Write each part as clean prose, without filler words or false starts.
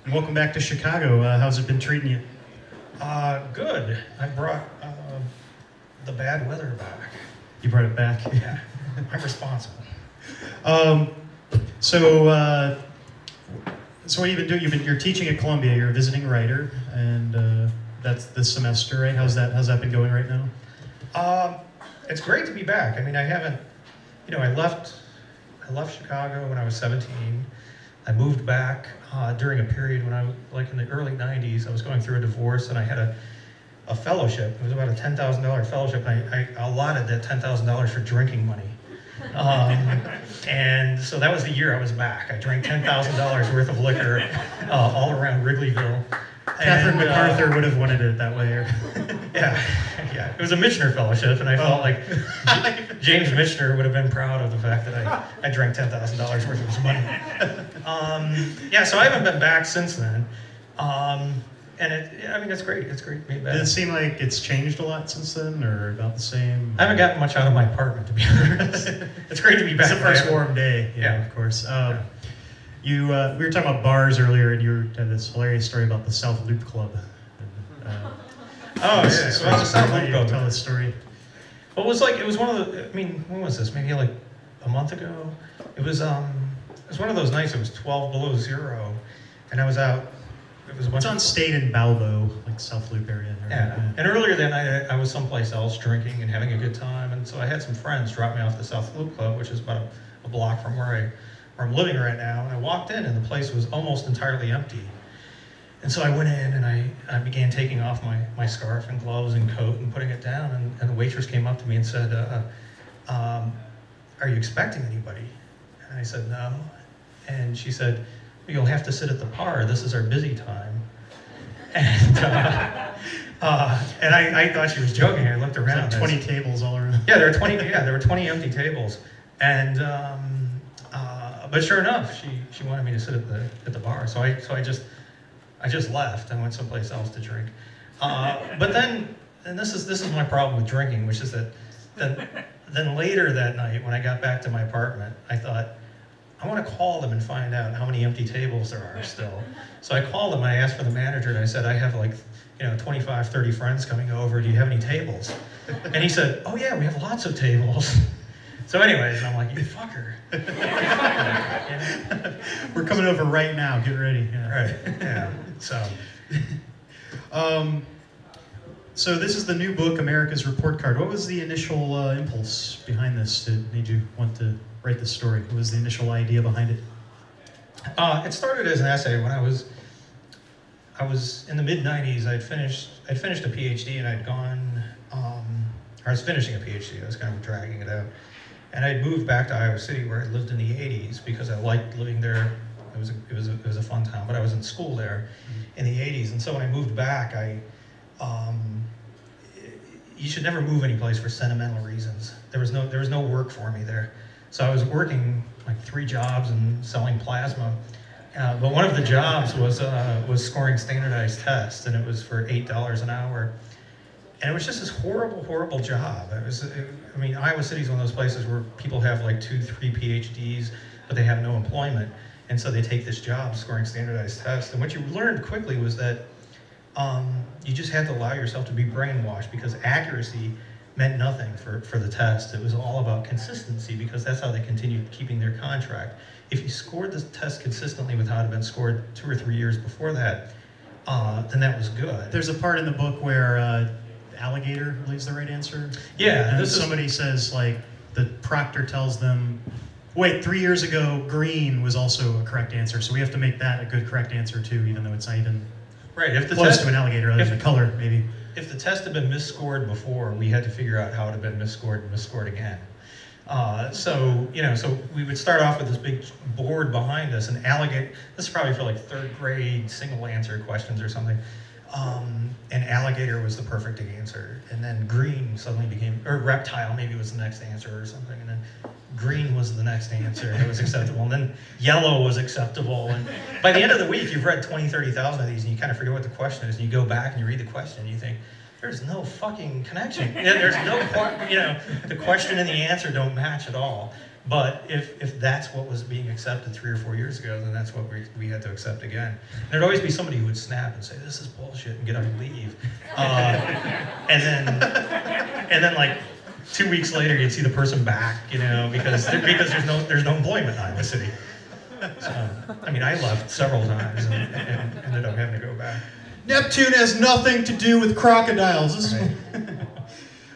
And welcome back to Chicago. How's it been treating you? Good. I brought the bad weather back. You brought it back? Yeah, I'm responsible. So what have you been doing? You're teaching at Columbia. You're a visiting writer, and that's this semester, right? How's that been going right now? It's great to be back. I mean, I haven't, I left Chicago when I was 17. I moved back during a period when I was like in the early 90s. I was going through a divorce, and I had a fellowship. It was about a $10,000 fellowship. And I allotted that $10,000 for drinking money. And so that was the year I was back. I drank $10,000 worth of liquor all around Wrigleyville. Catherine MacArthur would have wanted it that way. Yeah. It was a Michener fellowship, and I felt like James Michener would have been proud of the fact that I drank $10,000 worth of his money. So I haven't been back since then. And it's great. It's great to be back. Does it seem like it's changed a lot since then, or about the same? I haven't gotten much out of my apartment, to be honest. It's great to be back. It's the first warm day. Yeah, of course. We were talking about bars earlier, and you had this hilarious story about the South Loop Club. The South Loop Club. Tell this story. Well, it was one of the. I mean, when was this? Maybe like a month ago. It was one of those nights. It was 12 below zero, and I was out. It's on State and Balbo, like South Loop area. Yeah. And earlier that night, I was someplace else drinking and having a good time, and so I had some friends drop me off the South Loop Club, which is about a block from where I'm living right now. And I walked in, and the place was almost entirely empty. And so I went in, and I began taking off my scarf and gloves and coat and putting it down. And the waitress came up to me and said, "Are you expecting anybody?" And I said, "No." And she said, "You'll have to sit at the bar. This is our busy time." And I thought she was joking. I looked around. Like 20 tables all around. Yeah, there were 20 empty tables. And but sure enough, she wanted me to sit at the bar. So I just left and went someplace else to drink. But then, and this is my problem with drinking, which is that then later that night when I got back to my apartment, I thought, I want to call them and find out how many empty tables there are still. So I called them, and I asked for the manager, and I said, I have 25, 30 friends coming over. Do you have any tables? And he said, oh yeah, we have lots of tables. So anyways, I'm like, you fucker. We're coming over right now. Get ready. Yeah. Right, yeah, so. So this is the new book, America's Report Card. What was the initial impulse behind this that made you want to write this story? What was the initial idea behind it? It started as an essay when I was in the mid-90s. I'd finished a PhD, and I'd gone, I was finishing a PhD. I was kind of dragging it out. And I'd moved back to Iowa City, where I lived in the 80s, because I liked living there. It was a fun town, but I was in school there in the 80s. And so when I moved back, you should never move any place for sentimental reasons. There was no work for me there. So I was working like 3 jobs and selling plasma. But one of the jobs was scoring standardized tests, and it was for $8 an hour. And it was just this horrible, horrible job. Iowa City is one of those places where people have like 2, 3 PhDs, but they have no employment. And so they take this job scoring standardized tests. And what you learned quickly was that you just had to allow yourself to be brainwashed, because accuracy meant nothing for the test. It was all about consistency, because that's how they continued keeping their contract. If you scored the test consistently with how it had been scored 2 or 3 years before that, then that was good. There's a part in the book where alligator leaves the right answer. Yeah. And somebody says, like, the proctor tells them, wait, 3 years ago, green was also a correct answer, so we have to make that a good correct answer too, even though it's not even close to an alligator, other than the color, maybe. If the test had been misscored before, we had to figure out how it had been misscored and misscored again. So we would start off with this big board behind us, and alligator, this is probably for like 3rd grade single answer questions or something. And alligator was the perfect answer. And then green suddenly became, or reptile maybe was the next answer or something. And then green was the next answer. It was acceptable. And then yellow was acceptable. And by the end of the week, you've read 20, 30,000 of these, and you kind of forget what the question is. And you go back and you read the question, and you think, there's no fucking connection. There's no, the question and the answer don't match at all. But if that's what was being accepted 3 or 4 years ago, then that's what we had to accept again. And there'd always be somebody who would snap and say, "This is bullshit," and get up and leave. And then like 2 weeks later, you'd see the person back, you know, because there's no employment in Iowa City. So, I mean, I left several times and ended up having to go back. Neptune has nothing to do with crocodiles. This is,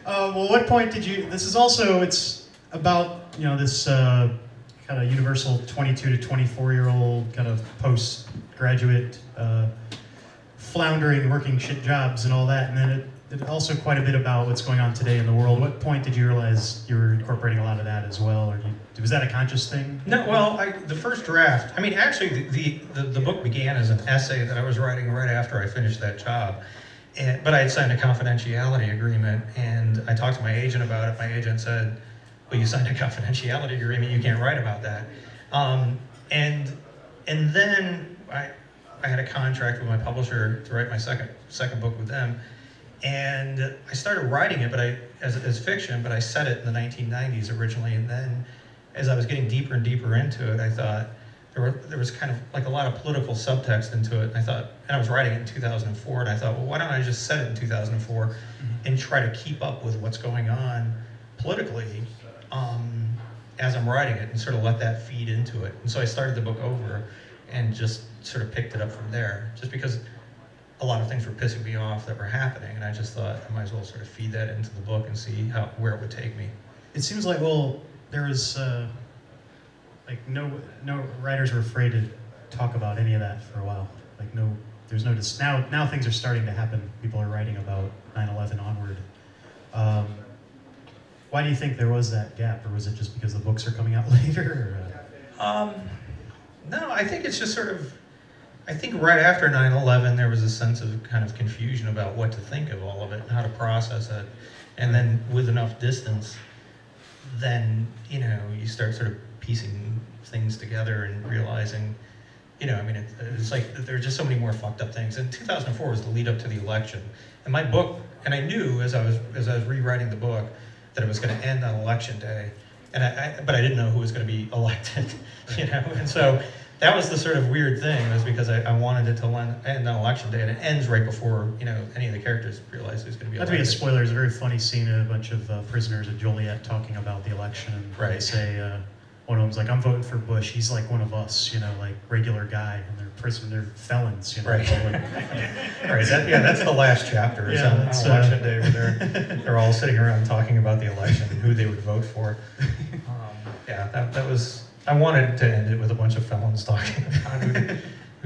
well, what point did you? This is also, it's about, you know, this kind of universal 22 to 24-year-old kind of postgraduate floundering, working shit jobs and all that, and then it also quite a bit about what's going on today in the world. What point did you realize you were incorporating a lot of that as well, or was that a conscious thing? No, well, the first draft, I mean, actually, the book began as an essay that I was writing right after I finished that job. But I had signed a confidentiality agreement, and I talked to my agent about it. My agent said, "Well, you signed a confidentiality agreement, you can't write about that." And then I had a contract with my publisher to write my second book with them. And I started writing it, but as fiction, but I set it in the 1990s originally, and then as I was getting deeper and deeper into it, I thought there was kind of like a lot of political subtext into it. And I was writing it in 2004, and I thought, well, why don't I just set it in 2004 and try to keep up with what's going on politically as I'm writing it, and sort of let that feed into it. And so I started the book over and just sort of picked it up from there, just because a lot of things were pissing me off that were happening, and I just thought I might as well sort of feed that into the book and see where it would take me. It seems like, well, there was like no writers were afraid to talk about any of that for a while. Like there's no now things are starting to happen. People are writing about 9/11 onward. Why do you think there was that gap, or was it just because the books are coming out later? Or, no, I think it's just sort of. I think right after 9/11, there was a sense of kind of confusion about what to think of all of it and how to process it. And then with enough distance, then, you know, you start sort of piecing things together and realizing, you know, I mean, it's like there are just so many more fucked up things. And 2004 was the lead up to the election. And my book, and I knew as I was rewriting the book that it was going to end on election day. But I didn't know who was going to be elected, you know, and so that was the sort of weird thing, was because I wanted it to end on election day, and it ends right before, you know, any of the characters realize who's going to be elected. Not to be a spoiler, there's a very funny scene of a bunch of prisoners at Joliet talking about the election, and they say, one of them's like, "I'm voting for Bush, he's like one of us, you know, like regular guy," and they're felons, you know. Right. So like, right, that's the last chapter, is on election day, where they're all sitting around talking about the election and who they would vote for. That was... I wanted to end it with a bunch of felons talking about who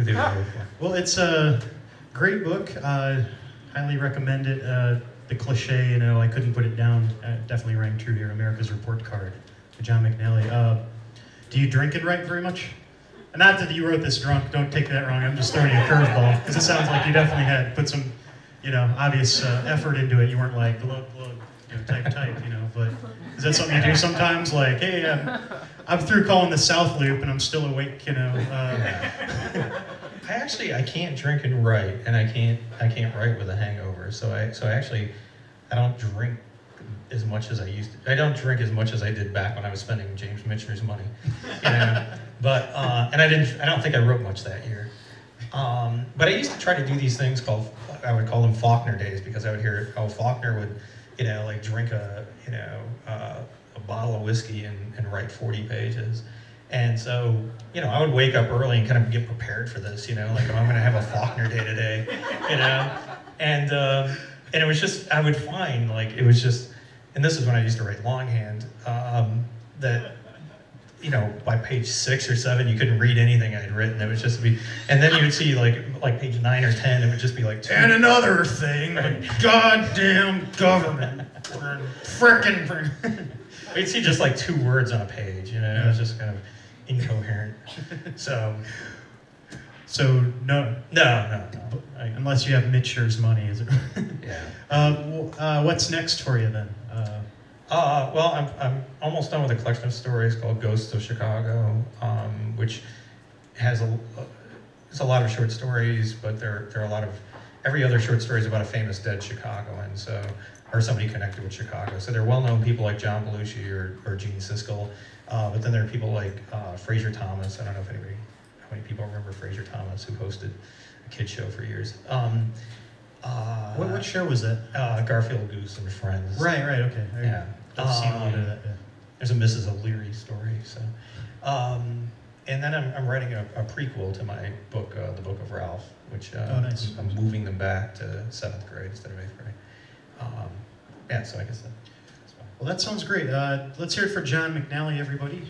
they would vote for. Well, it's a great book. Highly recommend it. The cliche, you know, I couldn't put it down, definitely rang true here. America's Report Card by John McNally. Do you drink and write very much? Not that you wrote this drunk, don't take that wrong. I'm just throwing you a curveball, because it sounds like you definitely had put some, you know, obvious effort into it. You weren't like, glug, glug, you know, type, you know, but is that something you do sometimes? Like, hey, I'm through calling the South Loop and I'm still awake, you know. I can't drink and write, and I can't write with a hangover. So I don't drink as much as I used to. I don't drink as much as I did back when I was spending James Michener's money, you know. But and I don't think I wrote much that year. But I used to try to do these things I would call them Faulkner days, because I would hear how Faulkner would, you know, like drink a bottle of whiskey and write 40 pages. And so, you know, I would wake up early and kind of get prepared for this, you know, like, oh, I'm gonna have a Faulkner day today, you know? And it was just, I would find, like, it was just, and this is when I used to write longhand, that, you know, by page 6 or 7, you couldn't read anything I'd written. It would just be, and then you would see like page 9 or 10, it would just be like, and another thing, right. Goddamn government, frickin'. You'd see just like 2 words on a page, you know, it was just kind of incoherent. So no. Unless you have Michener's money, is it? Yeah. What's next for you then? Well, I'm almost done with a collection of stories called Ghosts of Chicago, which has it's a lot of short stories, but there are a lot of, every other short story is about a famous dead Chicagoan, or somebody connected with Chicago. So they're well-known people like John Belushi or Gene Siskel, But then there are people like Fraser Thomas. I don't know if how many people remember Fraser Thomas, who hosted a kid show for years. What show was that? Garfield Goose and Friends. Right, okay. I've seen a little bit of that, yeah. There's a Mrs. O'Leary story. So, and then I'm writing a prequel to my book, The Book of Ralph, which nice. I'm moving them back to 7th grade instead of 8th grade. Yeah, so I guess that's fine. Well, that sounds great. Let's hear it for John McNally, everybody.